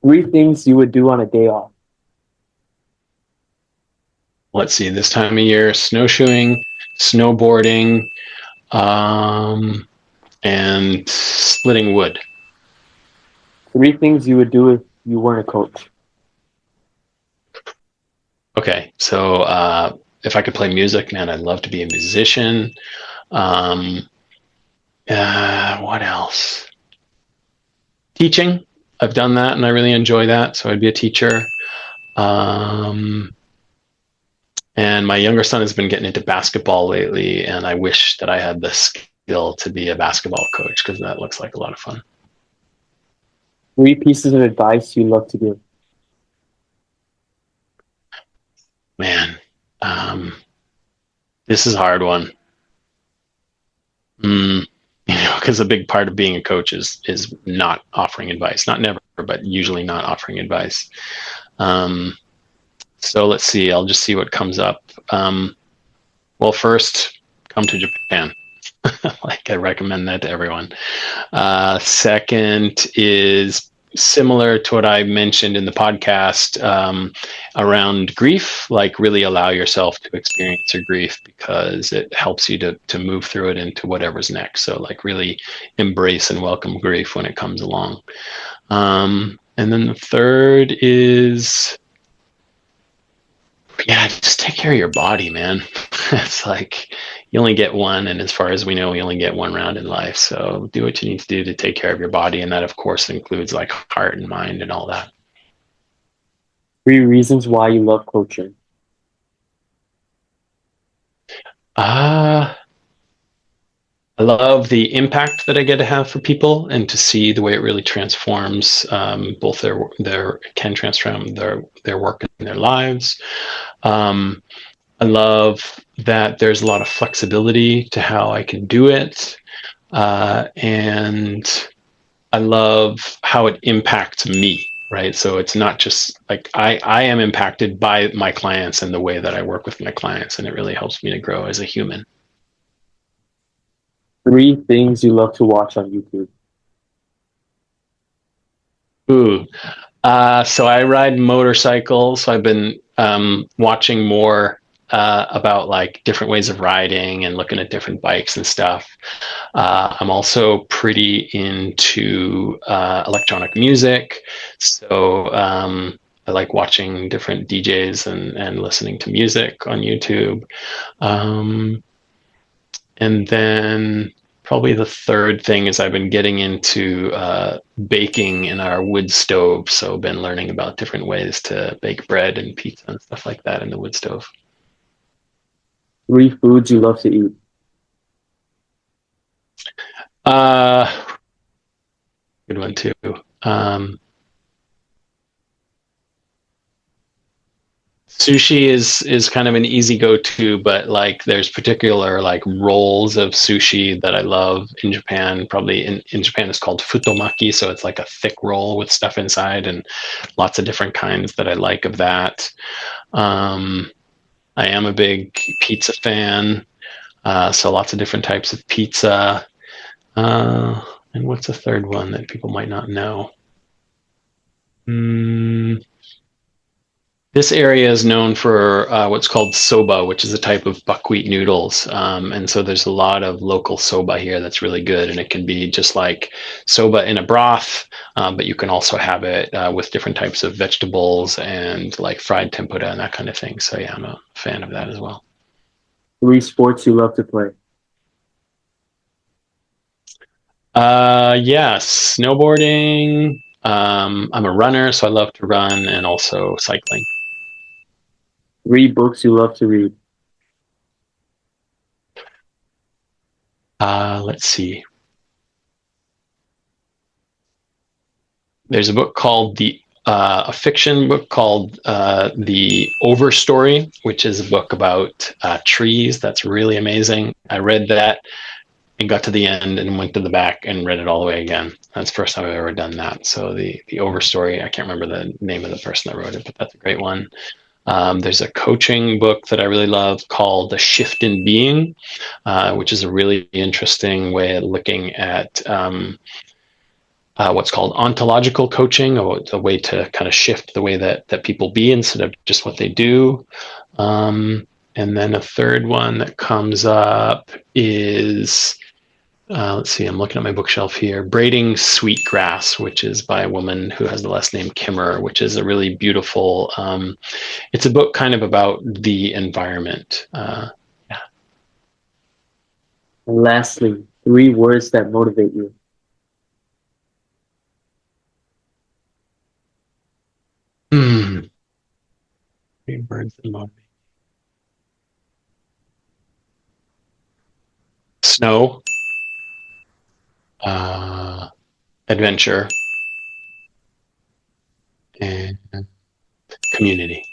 Three things you would do on a day off. Let's see, this time of year, snowshoeing, snowboarding, um, and splitting wood. Three things you would do if you weren't a coach. Okay, so if I could play music, man, I'd love to be a musician. Um, what else? Teaching. I've done that and I really enjoy that. So I'd be a teacher. Um, and my younger son has been getting into basketball lately, and I wish that I had the skill to be a basketball coach because that looks like a lot of fun. Three pieces of advice you love to give. Man, um, this is a hard one. Mm, because a big part of being a coach is not offering advice, not never, but usually not offering advice. Um, so let's see. I'll just see what comes up. Well, first, come to Japan. Like I recommend that to everyone. Second is similar to what I mentioned in the podcast around grief, like really allow yourself to experience your grief because it helps you to move through it into whatever's next. So like really embrace and welcome grief when it comes along. And then the third is, yeah, just take care of your body, man. It's like you only get one, and as far as we know, we only get one round in life. So do what you need to do to take care of your body, and that, of course, includes like heart and mind and all that. Three reasons why you love coaching. Uh, I love the impact that I get to have for people, and to see the way it really transforms both their can transform their work and their lives. Um, I love that there's a lot of flexibility to how I can do it. And I love how it impacts me, right? So it's not just like I am impacted by my clients and the way that I work with my clients, and it really helps me to grow as a human. Three things you love to watch on YouTube. Ooh. So I ride motorcycles. So I've been watching more about like different ways of riding and looking at different bikes and stuff. I'm also pretty into electronic music. So I like watching different DJs and listening to music on YouTube. Um, and then probably the third thing is I've been getting into baking in our wood stove. So been learning about different ways to bake bread and pizza and stuff like that in the wood stove. Three foods you love to eat. Uh, Good one too. Um, Sushi is kind of an easy go-to, but like there's particular like rolls of sushi that I love in Japan. Probably in Japan it's called futomaki, so it's like a thick roll with stuff inside, and lots of different kinds that I like of that. Um, I am a big pizza fan, so lots of different types of pizza. And what's the third one that people might not know? Mm, This area is known for what's called soba, which is a type of buckwheat noodles. And so there's a lot of local soba here that's really good. And it can be just like soba in a broth, but you can also have it with different types of vegetables and like fried tempura and that kind of thing. So yeah, I'm a fan of that as well. Three sports you love to play. Yes, snowboarding. I'm a runner, so I love to run, and also cycling. Three books you love to read. Let's see. There's a book called a fiction book called The Overstory, which is a book about trees. That's really amazing. I read that and got to the end and went to the back and read it all the way again. That's the first time I've ever done that. So the Overstory, I can't remember the name of the person that wrote it, but that's a great one. There's a coaching book that I really love called The Shift in Being, which is a really interesting way of looking at what's called ontological coaching, or a way to kind of shift the way that people be instead of just what they do. And then a third one that comes up is, let's see, I'm looking at my bookshelf here, Braiding Sweetgrass, which is by a woman who has the last name Kimmer, which is a really beautiful, it's a book kind of about the environment. Yeah. And lastly, 3 words that motivate you. Hmm. 3 words that motivate. Snow, uh, adventure, and community.